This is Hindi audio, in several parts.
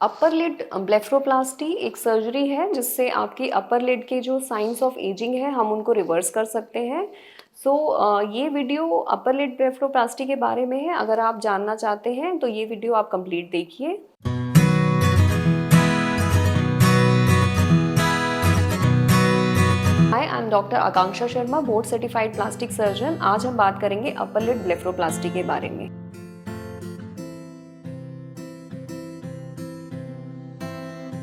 अपर लिड ब्लेफरोप्लास्टी एक सर्जरी है जिससे आपकी अपर लिड के जो साइंस ऑफ एजिंग है हम उनको रिवर्स कर सकते हैं। ये वीडियो अपर लिड ब्लेफरोप्लास्टी के बारे में है। अगर आप जानना चाहते हैं तो ये वीडियो आप कंप्लीट देखिए। Hi, I am doctor Akanksha Sharma, board certified plastic surgeon. आज हम बात करेंगे अपर लिड ब्लेफरोप्लास्टी के बारे में।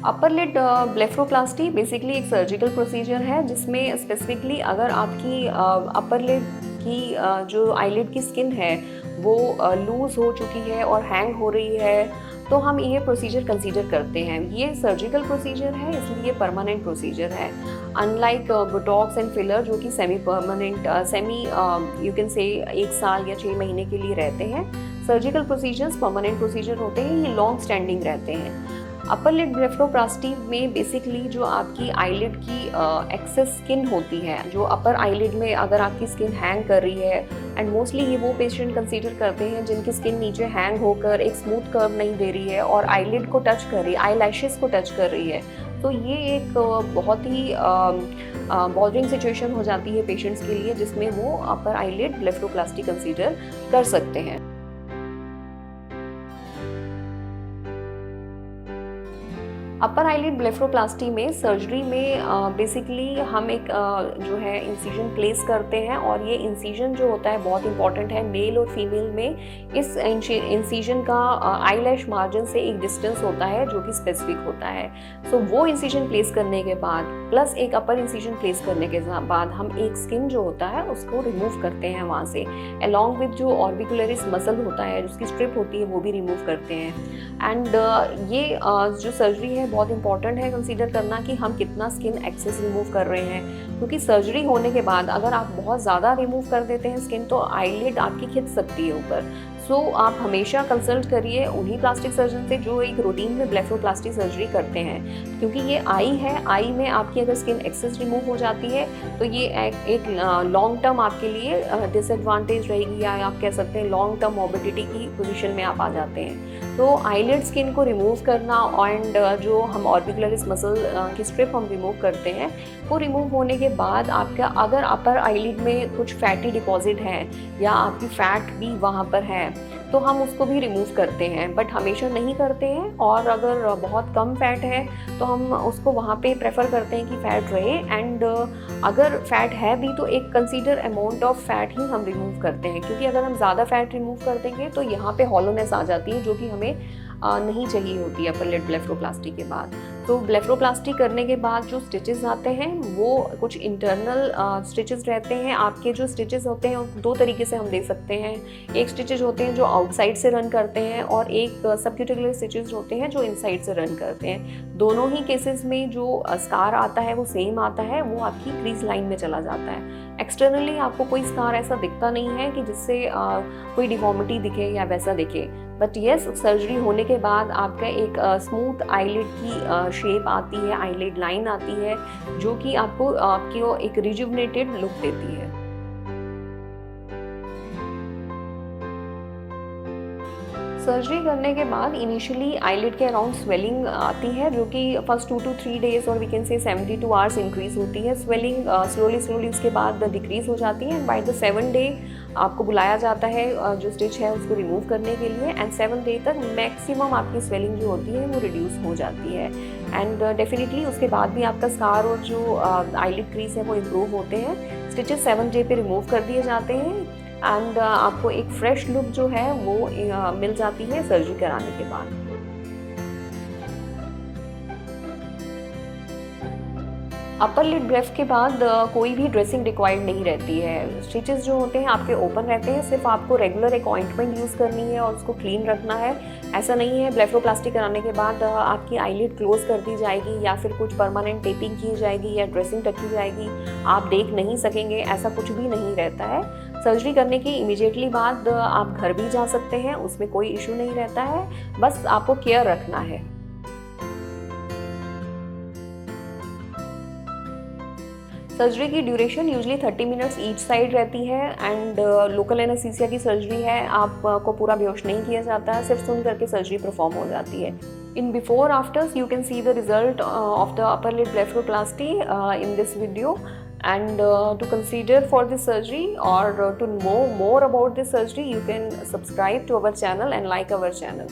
अपर लिड ब्लेफरोप्लास्टी बेसिकली एक सर्जिकल प्रोसीजर है जिसमें स्पेसिफिकली अगर आपकी अपर लिड की जो आईलिड की स्किन है वो लूज हो चुकी है और हैंग हो रही है तो हम ये प्रोसीजर कंसीडर करते हैं। ये सर्जिकल प्रोसीजर है इसलिए परमानेंट प्रोसीजर है। अनलाइक बोटॉक्स एंड फिलर जो कि semi permanent you can say 1 साल या 6 महीने के लिए रहते हैं, सर्जिकल प्रोसीजर्स परमानेंट प्रोसीजर होते हैं, ये लॉन्ग स्टैंडिंग रहते हैं। अपर लिड ब्लेफरोप्लास्टी में बेसिकली जो आपकी आईलिड की एक्सेस स्किन होती है, जो अपर आईलिड में अगर आपकी स्किन हैंग कर रही है, एंड मोस्टली ये वो पेशेंट कंसीडर करते हैं जिनकी स्किन नीचे हैंग होकर एक स्मूथ कर्व नहीं दे रही है और आईलिड को टच कर रही है, आई लैशेस को टच कर रही है। तो ये एक बहुत ही बॉदरिंग सिचुएशन हो जाती है पेशेंट्स के लिए जिसमें वो अपर आईलिड ब्लेफरोप्लास्टी कंसीडर कर सकते हैं। अपर आईलिड ब्लेफरोप्लास्टी में सर्जरी में बेसिकली हम एक जो है इंसिजन प्लेस करते हैं और ये इंसिजन जो होता है बहुत इंपॉर्टेंट है। मेल और फीमेल में इस इंसिजन का आईलैश मार्जिन से एक डिस्टेंस होता है जो कि स्पेसिफिक होता है। वो इंसिजन प्लेस करने के बाद प्लस एक अपर इंसिजन प्लेस करने के बाद हम एक स्किन जो होता है उसको रिमूव करते हैं वहाँ से, अलॉन्ग विद जो ऑर्बिकुलरिस मसल होता है जिसकी स्ट्रिप होती है वो भी रिमूव करते हैं। एंड ये जो सर्जरी है बहुत इंपॉर्टेंट है कंसीडर करना कि हम कितना स्किन एक्सेस रिमूव कर रहे हैं, क्योंकि सर्जरी होने के बाद अगर आप बहुत ज़्यादा रिमूव कर देते हैं स्किन तो आईलिड आपकी खिंच सकती है ऊपर। आप हमेशा कंसल्ट करिए उन्हीं प्लास्टिक सर्जन से जो एक रूटीन में ब्लेफरोप्लास्टी सर्जरी करते हैं, क्योंकि ये आई है, आई में आपकी अगर स्किन एक्सेस रिमूव हो जाती है तो ये एक लॉन्ग टर्म आपके लिए डिसएडवांटेज रहेगी, या आप कह सकते हैं लॉन्ग टर्म मॉर्बिडिटी की पोजीशन में आप आ जाते हैं। तो आईलिड स्किन को रिमूव करना एंड जो हम ऑर्बिकुलरिस मसल की स्ट्रिप हम रिमूव करते हैं, वो रिमूव होने के बाद आपका अगर अपर आईलिड में कुछ फैटी डिपॉजिट है या आपकी फैट भी वहाँ पर है तो हम उसको भी रिमूव करते हैं, बट हमेशा नहीं करते हैं। और अगर बहुत कम फैट है तो हम उसको वहाँ पे प्रेफर करते हैं कि फ़ैट रहे, एंड अगर फैट है भी तो एक कंसीडर अमाउंट ऑफ फैट ही हम रिमूव करते हैं, क्योंकि अगर हम ज़्यादा फैट रिमूव कर देंगे तो यहाँ पे हॉलोनेस आ जाती है जो कि हमें नहीं चाहिए होती है अपर लिड ब्लेफरोप्लास्टी के बाद। तो ब्लेफरोप्लास्टी करने के बाद जो स्टिचेस आते हैं वो कुछ इंटरनल स्टिचेस रहते हैं। आपके जो स्टिचेस होते हैं 2 तरीके से हम दे सकते हैं। एक स्टिचेस होते हैं जो आउटसाइड से रन करते हैं और एक सबक्यूटिकुलर स्टिचेस होते हैं जो इनसाइड से रन करते हैं। दोनों ही केसेस में जो स्कार आता है वो सेम आता है, वो आपकी क्रीज लाइन में चला जाता है। एक्सटर्नली आपको कोई स्कार ऐसा दिखता नहीं है कि जिससे कोई डिफॉर्मिटी दिखे या वैसा दिखे, बट येस सर्जरी होने के बाद आपका एक स्मूथ आईलिड की शेप आती है, आईलिड लाइन आती है जो कि आपको एक रिजुवनेटेड लुक देती है। सर्जरी करने के बाद इनिशियली आईलिड के अराउंड स्वेलिंग आती है जो कि फर्स्ट 2 to 3 डेज और we can say 72 hours increase होती है। स्वेलिंग स्लोली उसके बाद डिक्रीज हो जाती है, and by the 7th day आपको बुलाया जाता है जो स्टिच है उसको रिमूव करने के लिए, एंड 7th डे तक मैक्सिमम आपकी स्वेलिंग जो होती है वो रिड्यूस हो जाती है। एंड डेफिनेटली उसके बाद भी आपका स्कार और जो आईलिड क्रीज है वो इम्प्रूव होते हैं। स्टिचेस 7th डे पे रिमूव कर दिए जाते हैं एंड आपको एक फ्रेश लुक जो है वो मिल जाती है सर्जरी कराने के बाद। अपर लिड ब्लेफ के बाद कोई भी ड्रेसिंग रिक्वायर्ड नहीं रहती है। स्टिचेस जो होते हैं आपके ओपन रहते हैं, सिर्फ आपको रेगुलर एक ऑइंटमेंट यूज़ करनी है और उसको क्लीन रखना है। ऐसा नहीं है ब्लेफरोप्लास्टी कराने के बाद आपकी आईलिड क्लोज कर दी जाएगी या फिर कुछ परमानेंट टेपिंग की जाएगी या ड्रेसिंग रखी जाएगी, आप देख नहीं सकेंगे, ऐसा कुछ भी नहीं रहता है। सर्जरी करने के इमीडिएटली बाद आप घर भी जा सकते हैं, उसमें कोई इशू नहीं रहता है, बस आपको केयर रखना है। सर्जरी की duration usually 30 minutes each side रहती है, एंड लोकल एनेस्थीसिया की सर्जरी है, आपको पूरा बेहोश नहीं किया जाता है, सिर्फ सुन करके सर्जरी परफॉर्म हो जाती है। In before afters, you can see the result of the upper lid blepharoplasty in this video. And to consider for this surgery or to know more about this surgery, you can subscribe to our channel and like our channel.